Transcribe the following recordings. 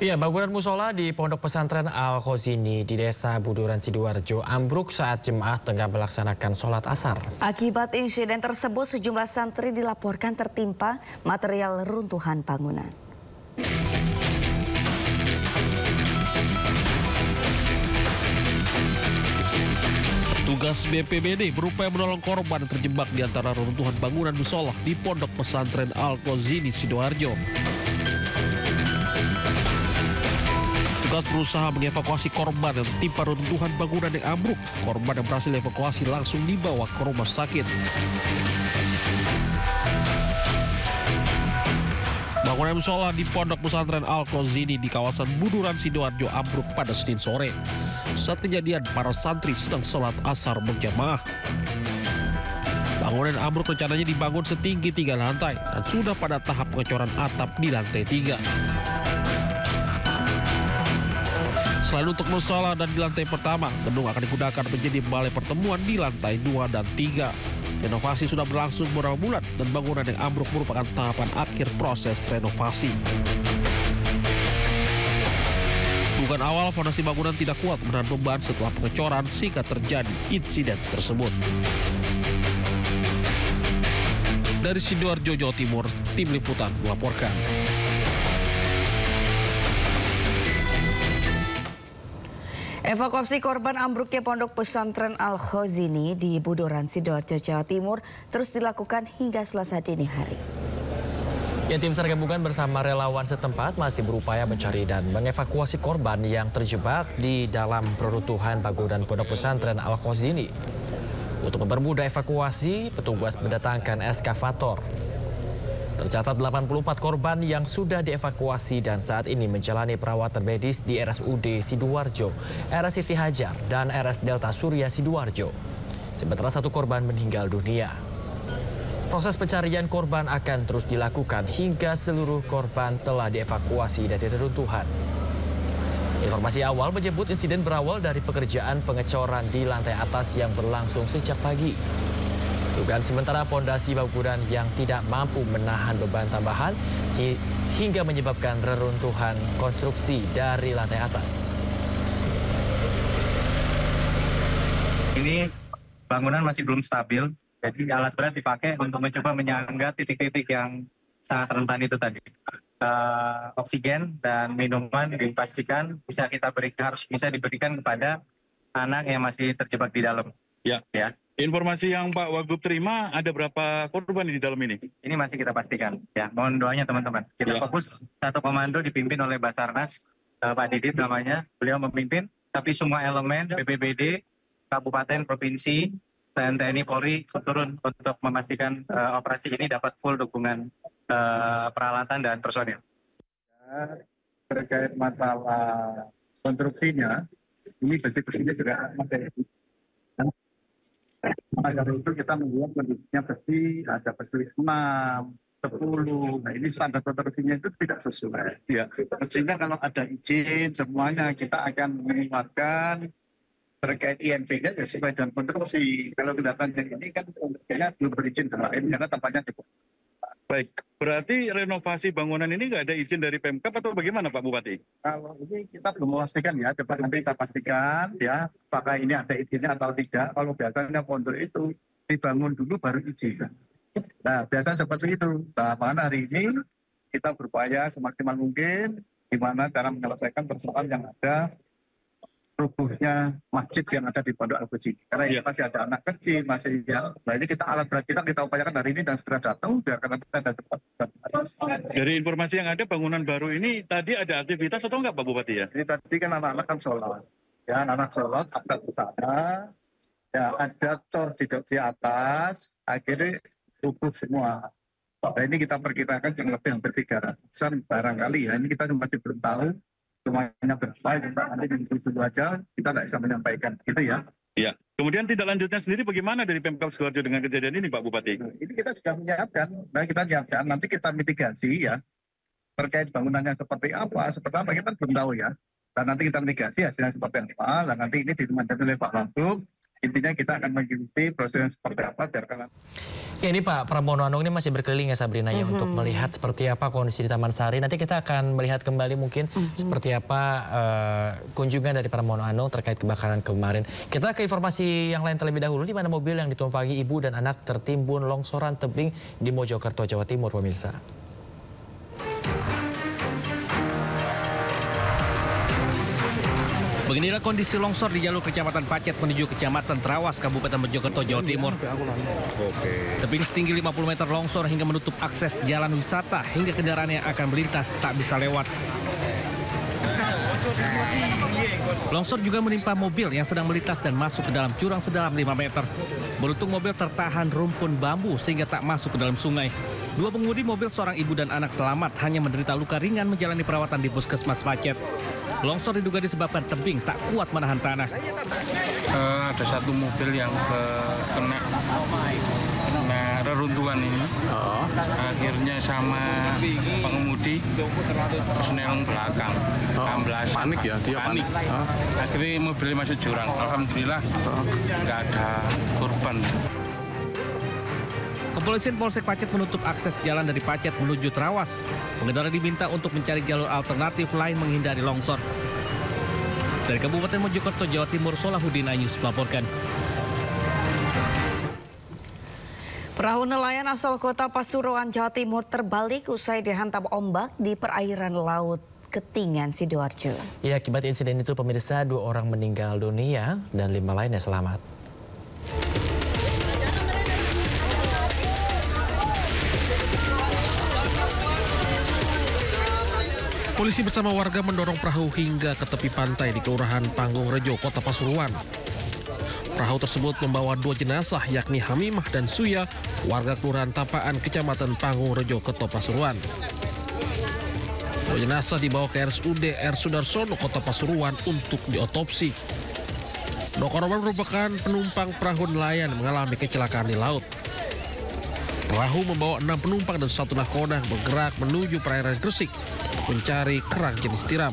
Iya, bangunan musola di Pondok Pesantren Al-Khozini di Desa Buduran Sidoarjo ambruk saat jemaah tengah melaksanakan sholat asar. Akibat insiden tersebut, sejumlah santri dilaporkan tertimpa material runtuhan bangunan. Tugas BPBD berupaya menolong korban yang terjebak di antara reruntuhan bangunan musola di Pondok Pesantren Al-Khozini Sidoarjo. Tugas berusaha mengevakuasi korban yang tertimpa reruntuhan bangunan yang ambruk. Korban yang berhasil dievakuasi langsung dibawa ke rumah sakit. Bangunan musola di Pondok Pesantren Al-Khozini di kawasan Buduran Sidoarjo ambruk pada Senin sore. Saat kejadian, para santri sedang sholat asar berjamaah. Bangunan ambruk rencananya dibangun setinggi 3 lantai dan sudah pada tahap pengecoran atap di lantai 3. Selain untuk musola dan di lantai pertama, gedung akan digunakan menjadi balai pertemuan di lantai 2 dan 3. Renovasi sudah berlangsung beberapa bulan dan bangunan yang ambruk merupakan tahapan akhir proses renovasi. Dugaan awal fondasi bangunan tidak kuat menahan beban setelah pengecoran sehingga terjadi insiden tersebut. Dari Sidoarjo, Jawa Timur, Tim Liputan melaporkan. Evakuasi korban ambruknya Pondok Pesantren Al-Khozini di Buduran Sidoarjo, Jawa Timur terus dilakukan hingga Selasa dini hari. Ya, tim SAR gabungan bersama relawan setempat masih berupaya mencari dan mengevakuasi korban yang terjebak di dalam reruntuhan bangunan Pondok Pesantren Al-Khozini. Untuk mempermudah evakuasi, petugas mendatangkan eskavator. Tercatat 84 korban yang sudah dievakuasi dan saat ini menjalani perawatan medis di RSUD Sidoarjo, RS Siti Hajar, dan RS Delta Surya Sidoarjo. Sementara 1 korban meninggal dunia. Proses pencarian korban akan terus dilakukan hingga seluruh korban telah dievakuasi dari reruntuhan. Informasi awal menyebut insiden berawal dari pekerjaan pengecoran di lantai atas yang berlangsung sejak pagi. Dugaan sementara pondasi bangunan yang tidak mampu menahan beban tambahan hingga menyebabkan reruntuhan konstruksi dari lantai atas. Ini bangunan masih belum stabil, jadi alat berat dipakai untuk mencoba menyangga titik-titik yang sangat rentan itu tadi. Oksigen dan minuman dipastikan harus bisa diberikan kepada anak yang masih terjebak di dalam. Ya. Informasi yang Pak Wagub terima, ada berapa korban di dalam ini? Ini masih kita pastikan. Ya, mohon doanya teman-teman. Kita fokus satu komando dipimpin oleh Basarnas, Pak Didit namanya. Beliau memimpin, tapi semua elemen BPBD, Kabupaten, Provinsi, TNI, Polri turun untuk memastikan operasi ini dapat full dukungan peralatan dan personil. Terkait masalah konstruksinya, ini besi-besinya juga masih. Maka itu kita membuat kondisinya besi, ada besi 6, 10. Nah ini standar konstruksinya itu tidak sesuai. Ya. Mestinya kalau ada izin semuanya kita akan mengeluarkan terkait INP-nya ya sesuai dengan konstruksi. Kalau kelihatannya ini kan konstruksinya belum berizin kemarin karena tempatnya cukup. Baik, berarti renovasi bangunan ini nggak ada izin dari Pemkab atau bagaimana Pak Bupati? Kalau ini kita belum memastikan ya, coba nanti kita pastikan ya, apakah ini ada izinnya atau tidak. Kalau biasanya pondok itu dibangun dulu baru izin. Nah, biasanya seperti itu. Nah, makanya hari ini kita berupaya semaksimal mungkin gimana cara menyelesaikan persoalan yang ada rubuhnya masjid yang ada di Pondok Al-Khozini. Karena ini masih ada anak kecil, masih ya. Nah ini alat berat kita upayakan hari ini dan segera datang biar karena kita ada cepat. Dari informasi yang ada bangunan baru ini tadi ada aktivitas atau enggak Pak Bupati ya? Ini tadi kan anak-anak kan sholat. Ya anak-anak sholat, akad usaha, ya ada tor di atas, akhirnya rubuh semua. Nah ini kita perkirakan yang lebih hampir 300-an barangkali ya. Ini kita masih belum tahu. Semuanya berapa, nanti dulu aja kita tidak bisa menyampaikan, gitu ya. Ya, kemudian tindak lanjutnya sendiri bagaimana dari Pemkab Sidoarjo dengan kejadian ini Pak Bupati? Ini kita sudah menyiapkan, nanti kita mitigasi ya, terkait bangunannya seperti apa kita belum tahu ya. Dan nanti kita mitigasi hasilnya seperti apa, dan nanti ini dimandatkan oleh Pak Wagub, intinya kita akan mengikuti prosedur seperti apa biar kalian. Ya, ini Pak Pramono Anung ini masih berkeliling ya Sabrina ya untuk melihat seperti apa kondisi di Taman Sari. Nanti kita akan melihat kembali mungkin seperti apa kunjungan dari Pramono Anung terkait kebakaran kemarin. Kita ke informasi yang lain terlebih dahulu, di mana mobil yang ditumpangi ibu dan anak tertimbun longsoran tebing di Mojokerto, Jawa Timur, pemirsa. Beginilah kondisi longsor di jalur Kecamatan Pacet menuju Kecamatan Trawas, Kabupaten Mojokerto, Jawa Timur. Tebing setinggi 50 meter longsor hingga menutup akses jalan wisata hingga kendaraan yang akan melintas tak bisa lewat. Longsor juga menimpa mobil yang sedang melintas dan masuk ke dalam jurang sedalam 5 meter. Beruntung mobil tertahan rumpun bambu sehingga tak masuk ke dalam sungai. Dua pengemudi mobil, seorang ibu dan anak selamat, hanya menderita luka ringan menjalani perawatan di Puskesmas Pacet. Longsor diduga disebabkan tebing tak kuat menahan tanah. Ada satu mobil yang kena reruntuhan ini. Akhirnya sama pengemudi personel belakang. Panik ya? Dia panik. Akhirnya mobilnya masuk jurang. Alhamdulillah nggak ada korban. Kepolisian Polsek Pacet menutup akses jalan dari Pacet menuju Trawas. Pengendara diminta untuk mencari jalur alternatif lain menghindari longsor. Dari Kabupaten Mojokerto, Jawa Timur, Solahuddin Ayus melaporkan. Perahu nelayan asal kota Pasuruan, Jawa Timur terbalik usai dihantam ombak di perairan laut Ketingan, Sidoarjo. Ya, akibat insiden itu pemirsa 2 orang meninggal dunia dan 5 lainnya selamat. Polisi bersama warga mendorong perahu hingga ke tepi pantai di Kelurahan Panggung Rejo, Kota Pasuruan. Perahu tersebut membawa 2 jenazah yakni Hamimah dan Suya, warga Kelurahan Tapaan, Kecamatan Panggung Rejo, Kota Pasuruan. 2 jenazah dibawa ke RSUD R. Sudarsono, Kota Pasuruan untuk diotopsi. 2 korban merupakan penumpang perahu nelayan mengalami kecelakaan di laut. Perahu membawa 6 penumpang dan 1 nahkoda bergerak menuju perairan Gresik mencari kerang jenis tiram.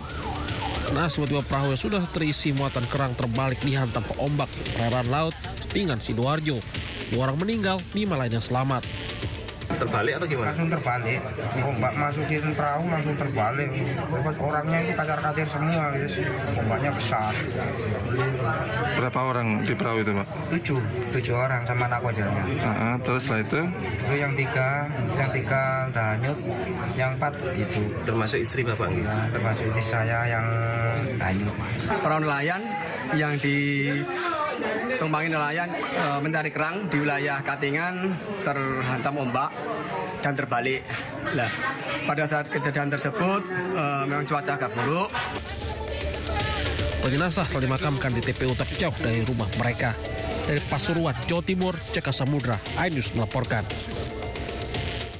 Nah, tiba-tiba perahu yang sudah terisi muatan kerang terbalik dihantam ke ombak perairan laut Ketingan, Sidoarjo. 2 orang meninggal, 5 lainnya selamat. Terbalik atau gimana? Langsung terbalik. Ombak masukin perahu langsung terbalik. Orangnya itu kacar-kacir semua, guys. Ombaknya besar. Berapa orang di perahu itu, Pak? 7 orang sama anak wajarnya. Terus setelah itu? Itu yang 3 udah hanyut, yang 4 itu. Termasuk istri Bapak? Ya, termasuk istri saya yang hanyut. Perahu nelayan yang ditumpangi nelayan mencari kerang di wilayah Katingan terhantam ombak dan terbalik. Nah, pada saat kejadian tersebut memang cuaca agak buruk. Jenazah telah dimakamkan di TPU tak jauh dari rumah mereka. Dari Pasuruan, Jawa Timur, Ceka Samudra, iNews melaporkan.